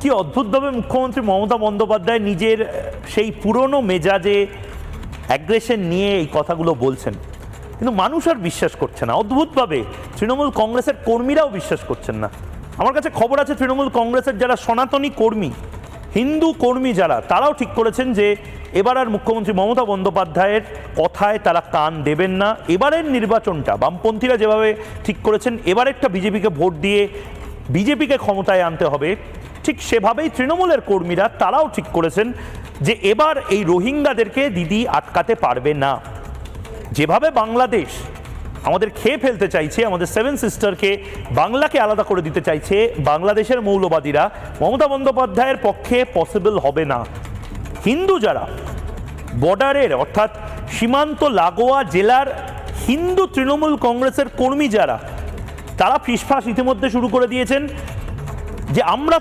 কি অদ্ভুতভাবে মুখ্যমন্ত্রী মমতা বন্দ্যোপাধ্যায় নিজের সেই পুরনো মেজাজে অ্যাগ্রেশন নিয়ে এই কথাগুলো বলছেন, কিন্তু মানুষ আর বিশ্বাস করছে না। অদ্ভুতভাবে তৃণমূল কংগ্রেসের কর্মীরাও বিশ্বাস করছেন না। আমার কাছে খবর আছে তৃণমূল কংগ্রেসের যারা সনাতনী কর্মী, হিন্দু কর্মী যারা, তারাও ঠিক করেছেন যে এবার আর মুখ্যমন্ত্রী মমতা বন্দ্যোপাধ্যায়ের কথায় তারা কান দেবেন না। এবারের নির্বাচনটা বামপন্থীরা যেভাবে ঠিক করেছেন এবারেরটা বিজেপিকে ভোট দিয়ে বিজেপিকে ক্ষমতায় আনতে হবে, ঠিক সেভাবেই তৃণমূলের কর্মীরা তারাও ঠিক করেছেন যে এবার এই রোহিঙ্গাদেরকে দিদি আটকাতে পারবে না। যেভাবে বাংলাদেশ আমাদের খেয়ে ফেলতে চাইছে, আমাদের সেভেন সিস্টারকে, বাংলাকে আলাদা করে দিতে চাইছে বাংলাদেশের মৌলবাদীরা, মমতা বন্দ্যোপাধ্যায়ের পক্ষে পসিবল হবে না। হিন্দু যারা বর্ডারের অর্থাৎ সীমান্ত লাগোয়া জেলার হিন্দু তৃণমূল কংগ্রেসের কর্মী যারা, তারা ফিসফাস ইতিমধ্যে শুরু করে দিয়েছেন যে আমরা তো